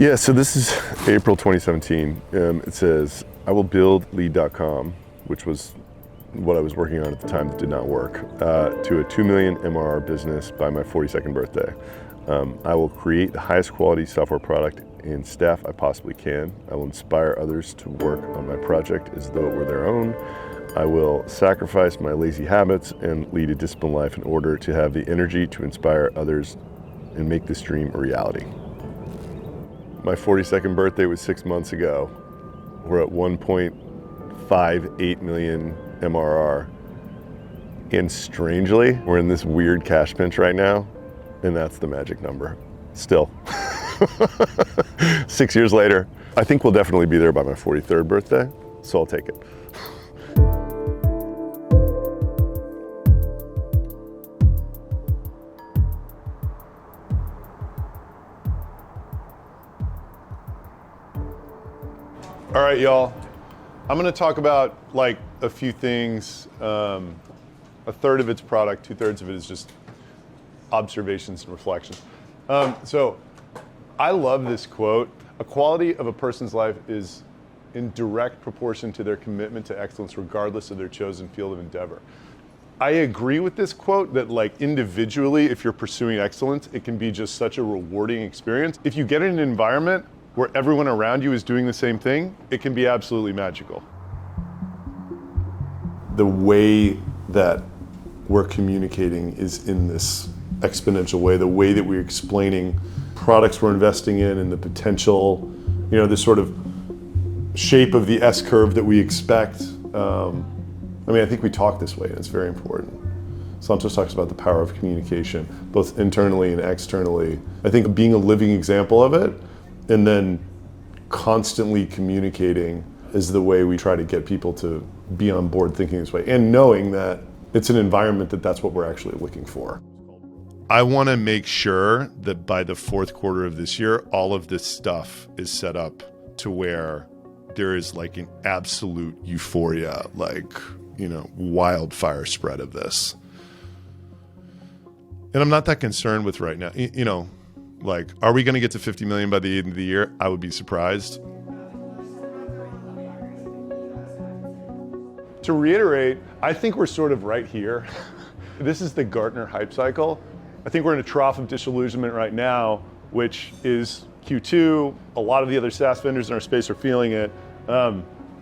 Yeah, so this is April 2017. It says, I will build lead.com, which was what I was working on at the time that did not work, to a 2 million MRR business by my 42nd birthday. I will create the highest quality software product and staff I possibly can. I will inspire others to work on my project as though it were their own. I will sacrifice my lazy habits and lead a disciplined life in order to have the energy to inspire others and make this dream a reality. My 42nd birthday was 6 months ago. We're at 1.58 million MRR. And strangely, we're in this weird cash pinch right now, and that's the magic number. Still. 6 years later. I think we'll definitely be there by my 43rd birthday, so I'll take it. All right, y'all. I'm gonna talk about like a few things. A third of it's product, 2/3 of it is just observations and reflections. So I love this quote. A quality of a person's life is in direct proportion to their commitment to excellence, regardless of their chosen field of endeavor. I agree with this quote that like individually, if you're pursuing excellence, it can be just such a rewarding experience. If you get in an environment where everyone around you is doing the same thing, it can be absolutely magical. The way that we're communicating is in this exponential way. The way that we're explaining products we're investing in and the potential, this sort of shape of the S curve that we expect. I think we talk this way, and it's very important. Santos talks about the power of communication, both internally and externally. I think being a living example of it, and then constantly communicating is the way we try to get people to be on board thinking this way, and knowing that it's an environment that's what we're actually looking for. I want to make sure that by the fourth quarter of this year, all of this stuff is set up to where there is like an absolute euphoria, wildfire spread of this. And I'm not that concerned with right now. Are we going to get to 50 million by the end of the year? I would be surprised. To reiterate, I think we're sort of right here. This is the Gartner hype cycle. I think we're in a trough of disillusionment right now, which is Q2. A lot of the other SaaS vendors in our space are feeling it.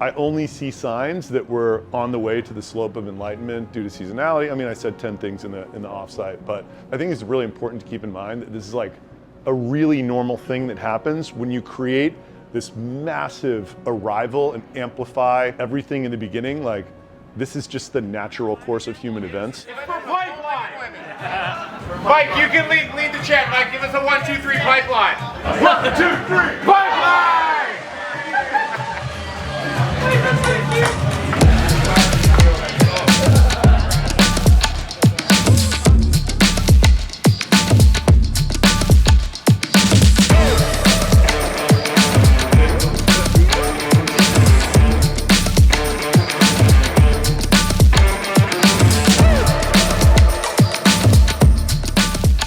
I only see signs that we're on the way to the slope of enlightenment due to seasonality. I said 10 things in the offsite, but I think it's really important to keep in mind that this is like a really normal thing that happens when you create this massive arrival and amplify everything in the beginning. Like, this is just the natural course of human events. Pipeline! Mike, you can lead the chat. Mike, give us a 1, 2, 3 pipeline. 1, 2, 3, pipeline!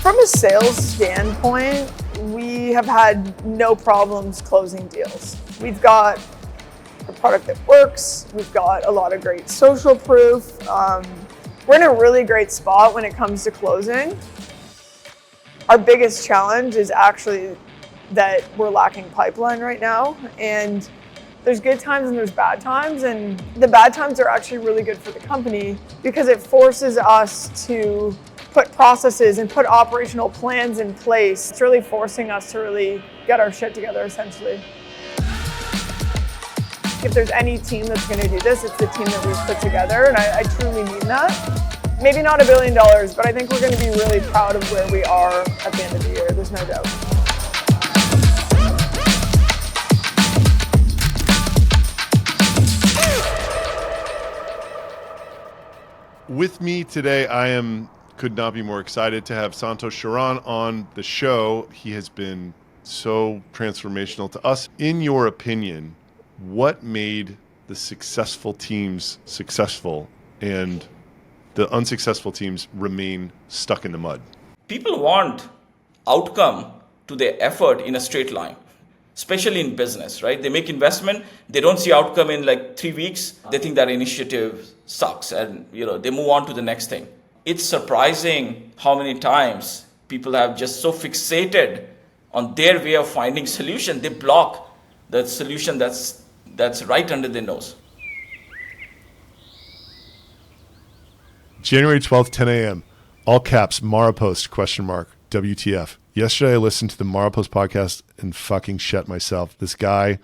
From a sales standpoint, we have had no problems closing deals. We've got a product that works. We've got a lot of great social proof. We're in a really great spot when it comes to closing. Our biggest challenge is actually that we're lacking pipeline right now. And there's good times and there's bad times. And the bad times are actually really good for the company because it forces us to put processes and put operational plans in place. It's really forcing us to really get our shit together, essentially. If there's any team that's going to do this, it's the team that we've put together, and I truly mean that. Maybe not $1 billion, but I think we're going to be really proud of where we are at the end of the year, there's no doubt. With me today, could not be more excited to have Santosh Sharan on the show. He has been so transformational to us. In your opinion, what made the successful teams successful and the unsuccessful teams remain stuck in the mud? People want outcome to their effort in a straight line. especially in business, right? They make investment, they don't see outcome in like 3 weeks. They think that initiative sucks and they move on to the next thing. It's surprising how many times people have just so fixated on their way of finding solution, they block the solution that's right under their nose. January 12th, 10 a.m. All caps, Marapost, WTF. Yesterday I listened to the Marapost podcast and fucking shit myself. This guy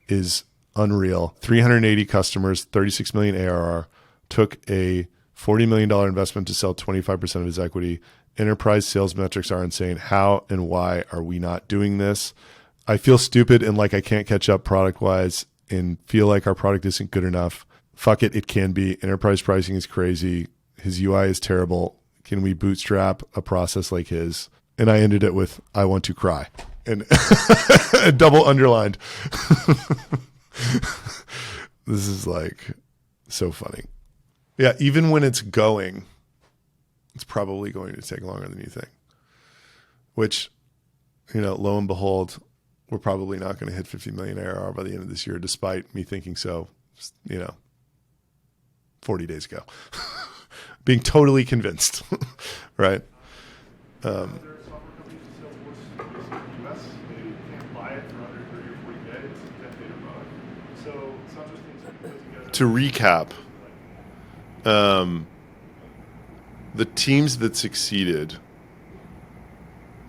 is unreal. 380 customers, 36 million ARR, took a $40 million investment to sell 25% of his equity. Enterprise sales metrics are insane. How and why are we not doing this? I feel stupid and like I can't catch up product-wise and feel like our product isn't good enough. Fuck it, it can be. Enterprise pricing is crazy. His UI is terrible. Can we bootstrap a process like his? And I ended it with, I want to cry. And double underlined. This is like so funny. Yeah, even when it's going, it's probably going to take longer than you think. Which, lo and behold, we're probably not going to hit 50 million ARR by the end of this year, despite me thinking so, 40 days ago. Being totally convinced, right? To recap, the teams that succeeded,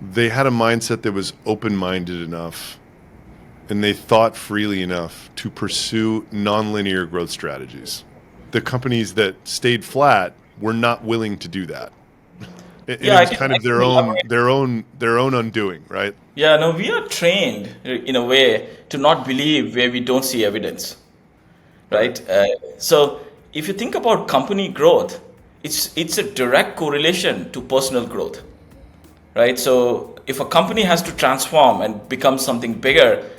they had a mindset that was open-minded enough and they thought freely enough to pursue nonlinear growth strategies. The companies that stayed flat were not willing to do that. It was kind of their own undoing, right? Yeah, no, we are trained in a way to not believe where we don't see evidence, right? So if you think about company growth, it's a direct correlation to personal growth, right? So if a company has to transform and become something bigger,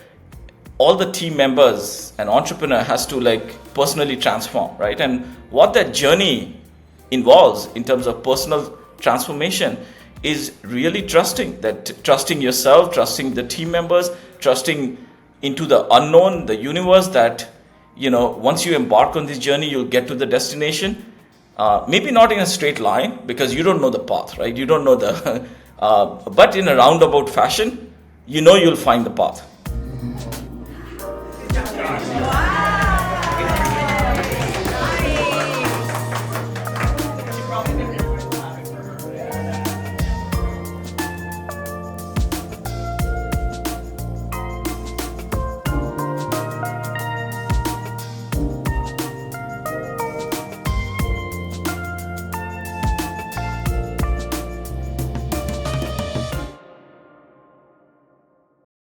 all the team members and entrepreneur has to personally transform, right? And what that journey involves in terms of personal transformation is really trusting yourself, trusting the team members, trusting into the unknown, the universe that, once you embark on this journey, you'll get to the destination. Maybe not in a straight line because you don't know the path, right? You don't know but in a roundabout fashion, you'll find the path.